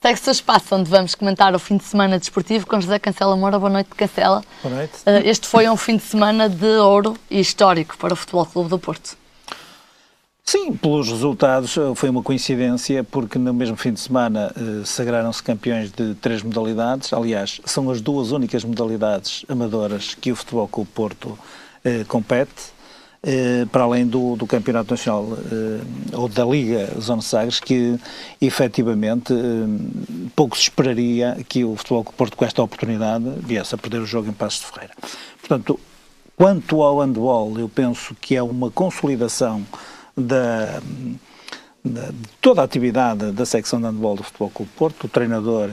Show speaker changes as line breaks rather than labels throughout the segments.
Segue-se o espaço onde vamos comentar o fim de semana desportivo com José Cancela Moura. Boa noite, Cancela.
Boa noite.
Este foi um fim de semana de ouro e histórico para o Futebol Clube do Porto.
Sim, pelos resultados foi uma coincidência, porque no mesmo fim de semana sagraram-se campeões de 3 modalidades. Aliás, são as 2 únicas modalidades amadoras que o Futebol Clube do Porto compete. Para além do Campeonato Nacional ou da Liga Zona Sagres, que efetivamente pouco se esperaria que o Futebol Clube do Porto, com esta oportunidade, viesse a perder o jogo em Paços de Ferreira. Portanto, quanto ao handball, eu penso que é uma consolidação de toda a atividade da secção de handball do Futebol Clube do Porto. O treinador,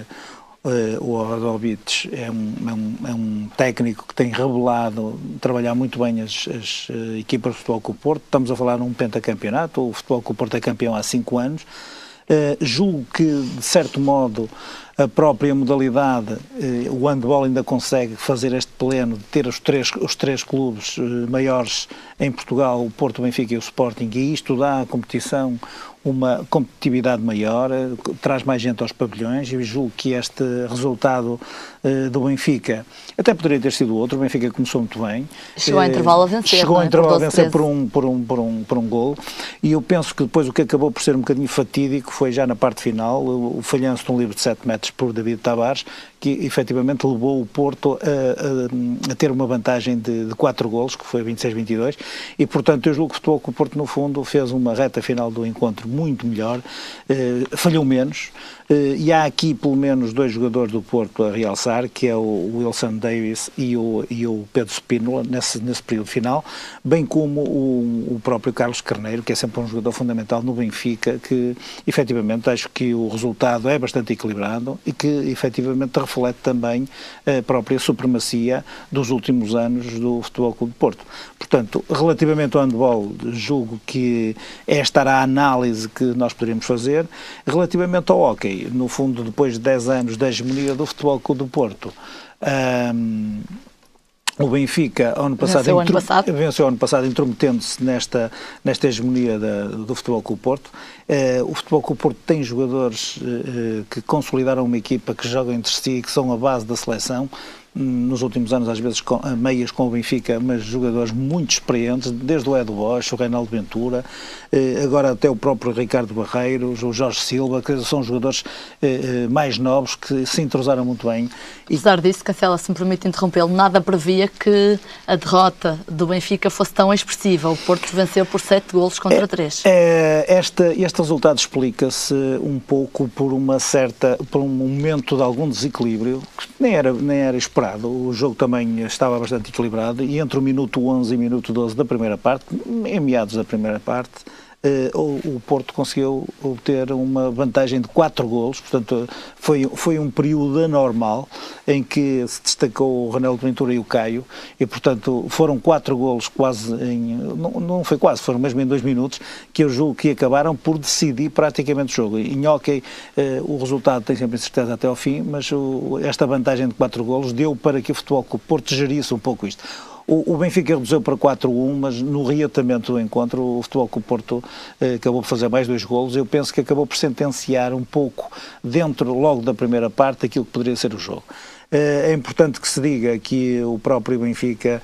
o Rodovich, é um técnico que tem revelado trabalhar muito bem as equipas do Futebol Clube do Porto. Estamos a falar num pentacampeonato, o Futebol Clube do Porto é campeão há 5 anos. Julgo que, de certo modo, a própria modalidade, o handball ainda consegue fazer este pleno de ter os três clubes maiores em Portugal, o Porto, o Benfica e o Sporting, e isto dá à competição uma competitividade maior, traz mais gente aos pavilhões, e julgo que este resultado do Benfica até poderia ter sido outro. O Benfica começou muito bem.
Chegou ao intervalo a vencer.
Chegou ao intervalo a vencer por um gol, e eu penso que depois o que acabou por ser um bocadinho fatídico foi já na parte final, o falhanço de um livre de 7 metros por David Tavares, que efetivamente levou o Porto a ter uma vantagem de 4 golos, que foi 26-22, e portanto eu julgo que o Futebol Clube do Porto, no fundo, fez uma reta final do encontro muito melhor, falhou menos, e há aqui pelo menos 2 jogadores do Porto a realçar, que é o Wilson Davis e o Pedro Spínola, nesse período final, bem como o próprio Carlos Carneiro, que é sempre um jogador fundamental no Benfica, que efetivamente acho que o resultado é bastante equilibrado e que efetivamente reflete também a própria supremacia dos últimos anos do Futebol Clube do Porto. Portanto, relativamente ao handball, julgo que esta era a análise que nós poderíamos fazer. Relativamente ao hóquei, no fundo, depois de 10 anos da hegemonia do Futebol Clube do Porto, o Benfica venceu ano passado, intrometendo-se nesta hegemonia do Futebol Clube do Porto. O Futebol Clube do Porto tem jogadores que consolidaram uma equipa, que jogam entre si, que são a base da seleção. Nos últimos anos, às vezes, meias com o Benfica, mas jogadores muito experientes, desde o Edu Bosch, o Reinaldo Ventura, agora até o próprio Ricardo Barreiros, o Jorge Silva, que são jogadores mais novos, que se entrosaram muito bem.
Apesar disso, Cancela, se me permite interrompê-lo, nada previa que a derrota do Benfica fosse tão expressiva. O Porto venceu por 7 golos contra 3.
Este resultado explica-se um pouco por um momento de algum desequilíbrio, que nem era esperado. O jogo também estava bastante equilibrado, e entre o minuto 11 e o minuto 12 da primeira parte, em meados da primeira parte, o Porto conseguiu obter uma vantagem de 4 golos. Portanto, foi um período anormal em que se destacou o Reinaldo Ventura e o Caio, e portanto foram 4 golos quase não foi quase, foram mesmo em 2 minutos, que eu julgo que acabaram por decidir praticamente o jogo. Em hóquei, o resultado tem sempre incerteza até ao fim, mas esta vantagem de 4 golos deu para que o Futebol Clube do Porto gerisse um pouco isto. O Benfica reduziu para 4-1, mas no reatamento do encontro o Futebol Clube do Porto acabou por fazer mais 2 golos. Eu penso que acabou por sentenciar um pouco, logo da primeira parte, aquilo que poderia ser o jogo. É importante que se diga que o próprio Benfica,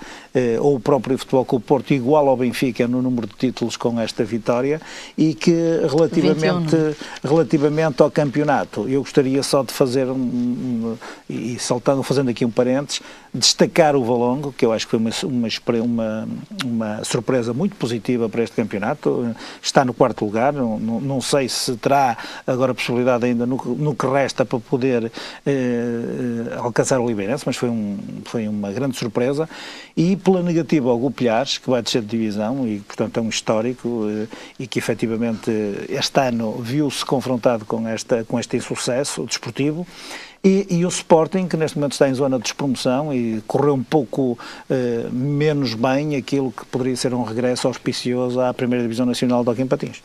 ou o próprio Futebol Clube do Porto, igual ao Benfica no número de títulos com esta vitória, e que relativamente ao campeonato, eu gostaria só de fazer fazendo aqui um parênteses, destacar o Valongo, que eu acho que foi uma surpresa muito positiva para este campeonato. Está no 4º lugar, não sei se terá agora a possibilidade ainda no que resta para poder alcançar o Oliveirense, mas foi uma grande surpresa. E pela negativa ao Golpilhares, que vai descer de divisão, e portanto é um histórico, e que efetivamente este ano viu-se confrontado com este insucesso desportivo. E o Sporting, que neste momento está em zona de despromoção e correu um pouco menos bem aquilo que poderia ser um regresso auspicioso à Primeira Divisão Nacional de Hóquei em Patins.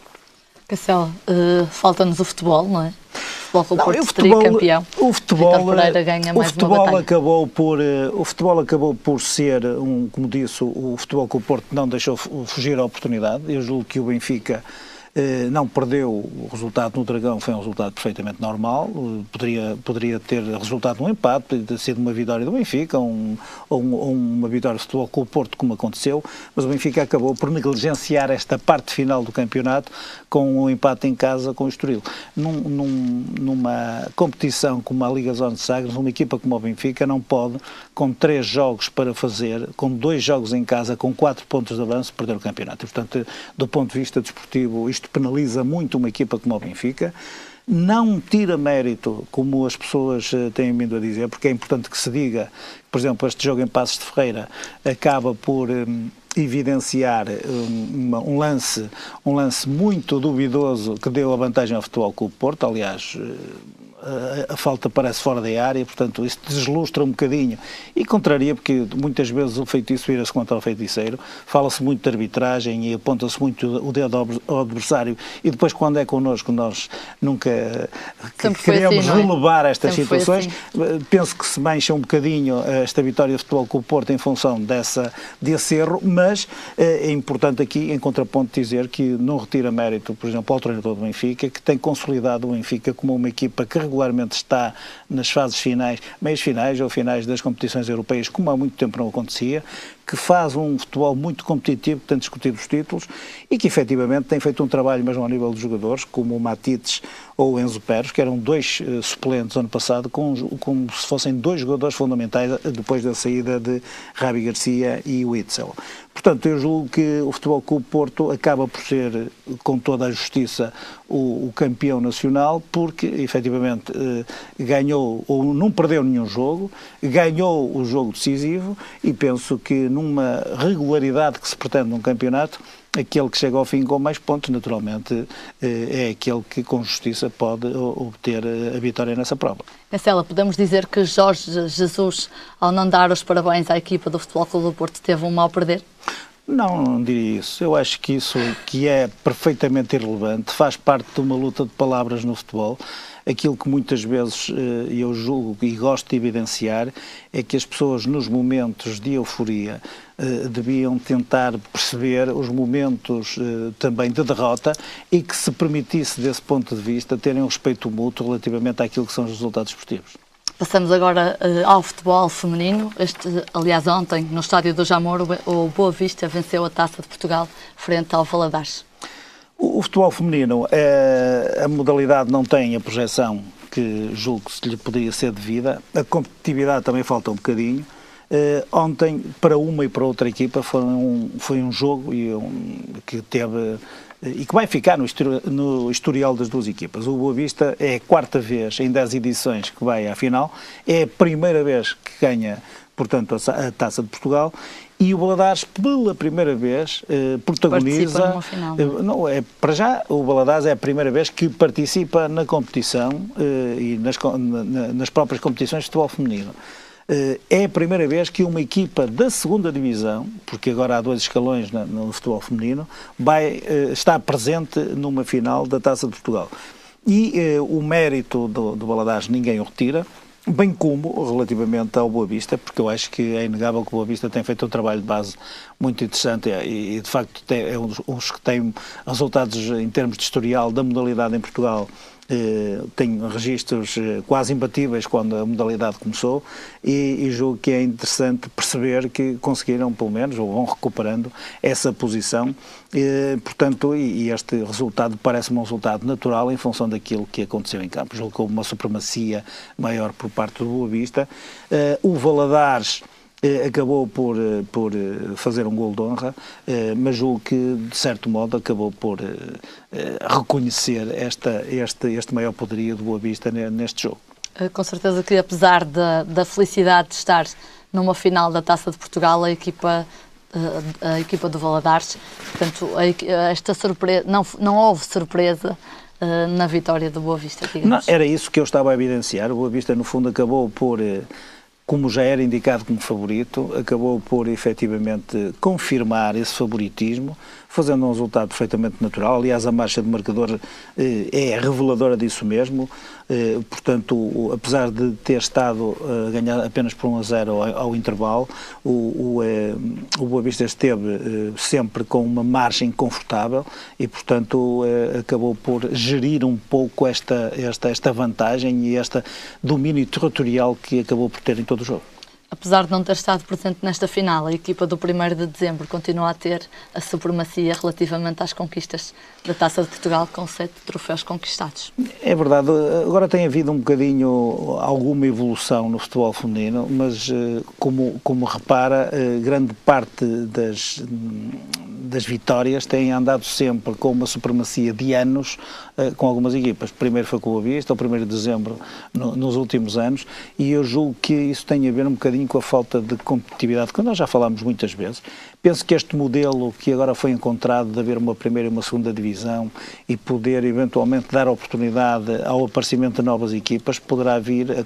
Cancela, falta-nos o futebol, não é? O futebol campeão.
O futebol
ganha mais
o futebol acabou por ser, como disse, o Futebol Clube do Porto não deixou fugir a oportunidade. Eu julgo que o Benfica não perdeu. O resultado no Dragão foi um resultado perfeitamente normal, poderia ter resultado num empate, poderia ter sido uma vitória do Benfica ou uma vitória do Futebol Clube Porto, como aconteceu, mas o Benfica acabou por negligenciar esta parte final do campeonato com um empate em casa com o Estoril. Numa competição como a Liga Zona de Sagres, uma equipa como o Benfica não pode, com 3 jogos para fazer, com 2 jogos em casa, com 4 pontos de avanço, perder o campeonato. E, portanto, do ponto de vista desportivo, isto penaliza muito uma equipa como o Benfica. Não tira mérito, como as pessoas têm vindo a dizer, porque é importante que se diga, por exemplo, este jogo em Passos de Ferreira acaba por evidenciar um lance muito duvidoso que deu a vantagem ao Futebol Clube Porto. Aliás, a falta parece fora da área, portanto isso deslustra um bocadinho e contraria, porque muitas vezes o feitiço vira-se contra o feiticeiro. Fala-se muito de arbitragem e aponta-se muito o dedo ao adversário, e depois, quando é connosco, nós nunca queremos
assim,
relevar estas situações.
Assim.
Penso que se mancha um bocadinho esta vitória do Futebol Clube Porto em função desse erro, mas é importante aqui, em contraponto, dizer que não retira mérito, por exemplo, ao treinador do Benfica, que tem consolidado o Benfica como uma equipa que regularmente está nas fases finais, meias finais ou finais das competições europeias, como há muito tempo não acontecia, que faz um futebol muito competitivo, que tem discutido os títulos e que efetivamente tem feito um trabalho mesmo ao nível dos jogadores, como o Matites ou o Enzo Pérez, que eram 2 suplentes ano passado, como se fossem 2 jogadores fundamentais depois da saída de Rabi Garcia e Witzel. Portanto, eu julgo que o Futebol Clube Porto acaba por ser, com toda a justiça, o campeão nacional, porque efetivamente ganhou, ou não perdeu nenhum jogo, ganhou o jogo decisivo, e penso que numa regularidade que se pretende num campeonato, aquele que chega ao fim com mais pontos, naturalmente, é aquele que com justiça pode obter a vitória nessa prova.
Marcela, podemos dizer que Jorge Jesus, ao não dar os parabéns à equipa do Futebol Clube do Porto, teve um mau perder?
Não diria isso. Eu acho que isso, que é perfeitamente irrelevante, faz parte de uma luta de palavras no futebol. Aquilo que muitas vezes eu julgo e gosto de evidenciar é que as pessoas, nos momentos de euforia, deviam tentar perceber os momentos também de derrota, e que se permitisse, desse ponto de vista, terem um respeito mútuo relativamente àquilo que são os resultados esportivos. Passamos
agora ao futebol feminino. Aliás, ontem, no estádio do Jamor, o Boa Vista venceu a Taça de Portugal frente ao Valadares.
O futebol feminino, a modalidade não tem a projeção que julgo que se lhe poderia ser devida. A competitividade também falta um bocadinho. Ontem, para uma e para outra equipa, foi um jogo que teve e que vai ficar no historial das duas equipas. O Boa Vista é a 4ª vez em 10 edições que vai à final, é a primeira vez que ganha, portanto, a Taça de Portugal, e o Valadares, pela primeira vez, protagoniza... para já, o Valadares é a primeira vez que participa na competição e nas próprias competições de futebol feminino. É a primeira vez que uma equipa da 2ª Divisão, porque agora há 2 escalões no futebol feminino, está presente numa final da Taça de Portugal. E o mérito do Valadares ninguém o retira, bem como relativamente ao Boa Vista, porque eu acho que é inegável que o Boa Vista tem feito um trabalho de base muito interessante e de facto é um dos que tem resultados em termos de historial da modalidade em Portugal. Tem registros quase imbatíveis quando a modalidade começou, e julgo que é interessante perceber que conseguiram, pelo menos, ou vão recuperando essa posição, portanto, e este resultado parece-me um resultado natural em função daquilo que aconteceu em campo. Julgo que houve uma supremacia maior por parte do Boa Vista. O Valadares acabou por fazer um gol de honra, mas julgo que, de certo modo, acabou por reconhecer este maior poderio do Boa Vista neste jogo.
Com certeza que, apesar da felicidade de estar numa final da Taça de Portugal, a equipa do Valadares, portanto, esta surpresa, não houve surpresa na vitória do Boa Vista, digamos.
Não, era isso que eu estava a evidenciar. O Boa Vista, no fundo, acabou por como já era indicado como favorito, acabou por efetivamente confirmar esse favoritismo, fazendo um resultado perfeitamente natural. Aliás, a marcha de marcador é reveladora disso mesmo. Portanto, apesar de ter estado a ganhar apenas por 1-0 ao intervalo, o Boa Vista esteve sempre com uma margem confortável e, portanto, acabou por gerir um pouco esta vantagem e este domínio territorial que acabou por ter em todo o jogo.
Apesar de não ter estado presente nesta final, a equipa do 1º de dezembro continua a ter a supremacia relativamente às conquistas da Taça de Portugal, com 7 troféus conquistados.
É verdade, agora tem havido um bocadinho alguma evolução no futebol feminino, mas como repara, grande parte das vitórias têm andado sempre com uma supremacia de anos com algumas equipas. Primeiro foi com o Boa Vista, o 1º de dezembro nos últimos anos, e eu julgo que isso tem a ver um bocadinho com a falta de competitividade, que nós já falámos muitas vezes. Penso que este modelo que agora foi encontrado de haver uma primeira e uma segunda divisão e poder eventualmente dar oportunidade ao aparecimento de novas equipas poderá vir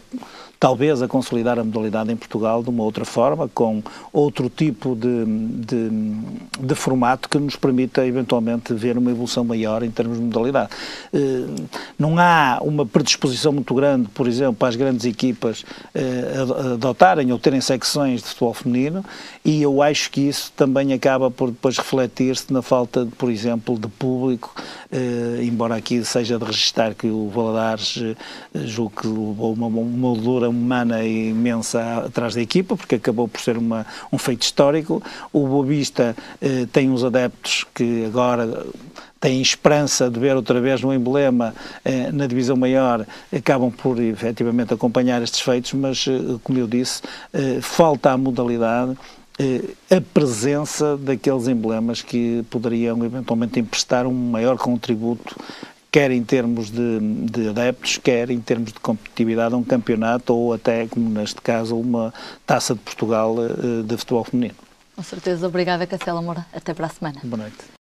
talvez a consolidar a modalidade em Portugal de uma outra forma, com outro tipo de formato que nos permita eventualmente ver uma evolução maior em termos de modalidade. Não há uma predisposição muito grande, por exemplo, para as grandes equipas adotarem ou terem secções de futebol feminino, e eu acho que isso também acaba por depois refletir-se na falta, por exemplo, de público, embora aqui seja de registar que o Valadares julgo que levou uma moldura humana imensa atrás da equipa, porque acabou por ser um feito histórico. O Boa Vista tem uns adeptos que agora têm esperança de ver outra vez no emblema na divisão maior, acabam por efetivamente acompanhar estes feitos, mas como eu disse, falta a modalidade, a presença daqueles emblemas que poderiam eventualmente emprestar um maior contributo, quer em termos de adeptos, quer em termos de competitividade a um campeonato ou até, como neste caso, uma Taça de Portugal de futebol feminino.
Com certeza. Obrigada, Castelo Moura. Até para a semana.
Boa noite.